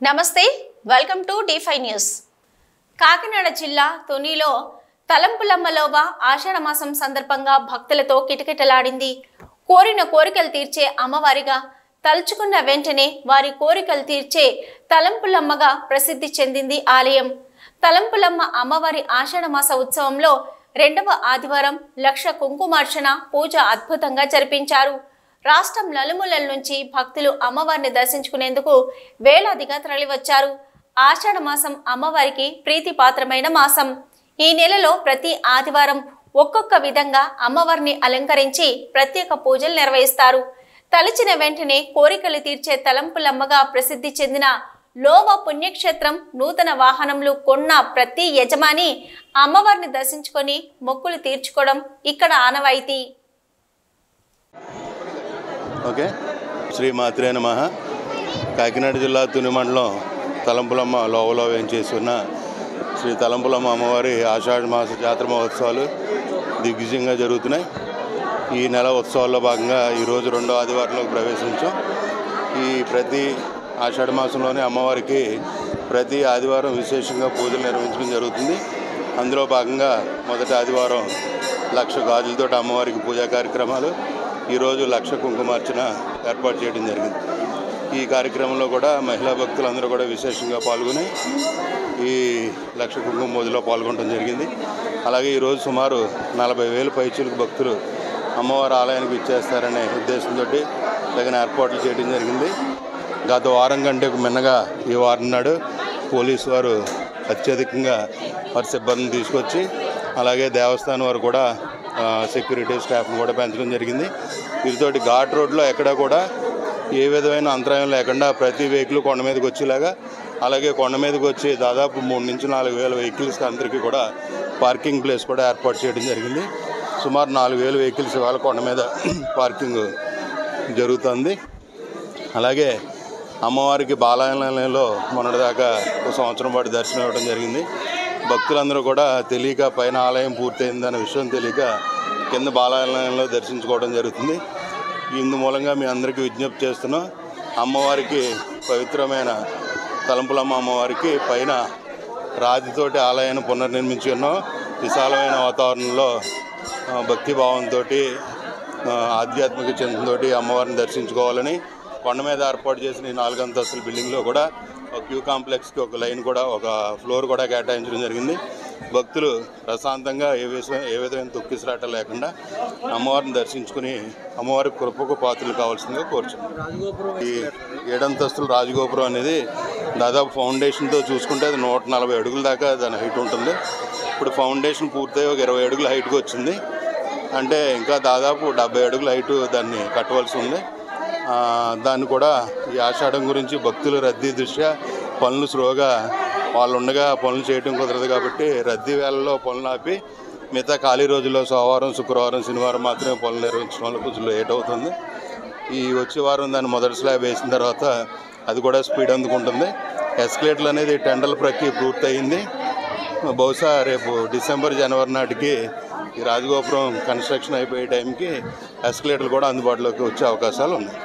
నమస్తే, welcome to D5 news. Kakinada జిల్లా తునిలో తలంపులమ్మలోవ ఆషాఢ మాసం సందర్భంగా భక్తులతో కిటకిటలాడింది. కోరిన కోరికలు తీర్చే అమ్మవారిగా, తలుచుకున్న వెంటనే వారి కోరికలు తీర్చే తలంపులమ్మగా ప్రసిద్ధి చెందింది ఆలయం. తలంపులమ్మ అమ్మవారి ఆషాఢ మాస ఉత్సవంలో 2వ ఆదివారం లక్ష కుంకుమార్చన పూజ అద్భుతంగా జరిపించారు. రాష్ట్రం నలుమూలల నుంచి భక్తులు అమ్మవారిని దర్శించుకునేందుకు వేలాదిగా తరలివచ్చారు. ఆషాఢ మాసం అమ్మవారికి ప్రీతిపాత్రమైన మాసం. ఈ నెలలో ప్రతి ఆదివారం ఒక్కొక్క విధంగా అమ్మవారిని అలంకరించి ప్రత్యేక పూజలు నిర్వహిస్తారు. తలచిన వెంటనే కోరికలు తీర్చే తలంపులమ్మగా ప్రసిద్ధి చెందిన లోవ పుణ్యక్షేత్రం నూతన వాహనంలో కొన్న ప్రతి యజమాని అమ్మవారిని దర్శించుకొని మొక్కులు తీర్చుకోవడం ఇక్కడ ఆనవాయితీ. ఓకే, శ్రీ మాత్రే నమః. కాకినాడ జిల్లా తుని మండలం తలంపులమ్మ లోవలో వేంచేసి ఉన్న శ్రీ తలంపులమ్మ అమ్మవారి ఆషాఢ మాస జాతర మహోత్సవాలు దిగ్విజయంగా జరుగుతున్నాయి. ఈ నెల ఉత్సవాల్లో భాగంగా ఈరోజు 2వ ఆదివారంలోకి ప్రవేశించాం. ఈ ప్రతి ఆషాఢ మాసంలోనే అమ్మవారికి ప్రతి ఆదివారం విశేషంగా పూజలు నిర్వహించడం జరుగుతుంది. అందులో భాగంగా మొదటి ఆదివారం 1,00,000 గాజులతో అమ్మవారికి పూజా కార్యక్రమాలు, ఈరోజు 1,00,000 కుంకుమార్చన ఏర్పాటు చేయడం జరిగింది. ఈ కార్యక్రమంలో కూడా మహిళా భక్తులందరూ కూడా విశేషంగా పాల్గొని ఈ 1,00,000 కుంకుమ పూజలో పాల్గొనడం జరిగింది. అలాగే ఈరోజు సుమారు 40,000 పైచిలకు భక్తులు అమ్మవారి ఆలయానికి ఇచ్చేస్తారనే ఉద్దేశంతో తగిన ఏర్పాట్లు చేయడం జరిగింది. గత వారం కంటే మిన్నగా ఈ వారం నాడు పోలీసు వారు అత్యధికంగా వారి సిబ్బందిని తీసుకొచ్చి, అలాగే దేవస్థానం వారు కూడా సెక్యూరిటీ స్టాఫ్ను కూడా పెంచడం జరిగింది. వీరితోటి ఘాట్ రోడ్లో ఎక్కడా కూడా ఏ విధమైన అంతరాయం లేకుండా ప్రతి వెహికల్ కొండ మీదకి వచ్చేలాగా, అలాగే కొండ మీదకి వచ్చి దాదాపు 3,000 నుంచి 4,000 వెహికల్స్కి అందరికీ కూడా పార్కింగ్ ప్లేస్ కూడా ఏర్పాటు చేయడం జరిగింది. సుమారు 4,000 వెహికల్స్ ఇవాళ కొండ మీద పార్కింగ్ జరుగుతుంది. అలాగే అమ్మవారికి బాలాలయంలో మొన్నటిదాకా 1 సంవత్సరం పాటు దర్శనం ఇవ్వడం జరిగింది. భక్తులందరూ కూడా తెలియక పైన ఆలయం పూర్తయిందనే విషయం తెలియక కింద బాలాలయంలో దర్శించుకోవడం జరుగుతుంది. ఇందు మూలంగా మీ అందరికీ విజ్ఞప్తి చేస్తున్నాం, అమ్మవారికి పవిత్రమైన తలంపులమ్మ అమ్మవారికి పైన రాతితోటి ఆలయాన్ని పునర్నిర్మించి ఉన్నాం. విశాలమైన వాతావరణంలో భక్తిభావంతో ఆధ్యాత్మిక చింతనతోటి అమ్మవారిని దర్శించుకోవాలని కొండ మీద ఏర్పాటు చేసిన ఈ 4 అంతస్తుల బిల్డింగ్లో కూడా ఒక క్యూ కాంప్లెక్స్కి ఒక లైన్ కూడా, ఒక ఫ్లోర్ కూడా కేటాయించడం జరిగింది. భక్తులు ప్రశాంతంగా ఏ విధమైన తొక్కిసలాట లేకుండా అమ్మవారిని దర్శించుకుని అమ్మవారి కృపకు పాత్రలు కావాల్సిందిగా కోరుచున్నాం. ఈ 7 అంతస్తుల రాజగోపురం అనేది దాదాపు ఫౌండేషన్తో చూసుకుంటే అది 140 అడుగుల దాకా దాని హైట్ ఉంటుంది. ఇప్పుడు ఫౌండేషన్ పూర్తయి ఒక 20 అడుగుల హైట్కి వచ్చింది. అంటే ఇంకా దాదాపు 70 అడుగుల హైట్ దాన్ని కట్టవలసి ఉంది. దాన్ని కూడా ఈ ఆషాఢం గురించి భక్తుల రద్దీ దృష్ట్యా పనులు స్లోగా వాళ్ళు ఉండగా పనులు చేయడం కుదరదు కాబట్టి రద్దీ వేళల్లో పనులు ఆపి మిగతా ఖాళీ రోజుల్లో సోమవారం, శుక్రవారం, శనివారం మాత్రమే పనులు నిర్వహించడం వల్ల కొంచెం లేట్ అవుతుంది. ఈ వచ్చే వారం దాన్ని మొదటి స్లాబ్ వేసిన తర్వాత అది కూడా స్పీడ్ అందుకుంటుంది. ఎస్కలేటర్లు అనేది టెండర్ల ప్రక్రియ పూర్తయింది. బహుశా రేపు డిసెంబర్, జనవరి నాటికి ఈ రాజగోపురం కన్స్ట్రక్షన్ అయిపోయే టైంకి ఎస్కలేటర్లు కూడా అందుబాటులోకి వచ్చే అవకాశాలు ఉన్నాయి.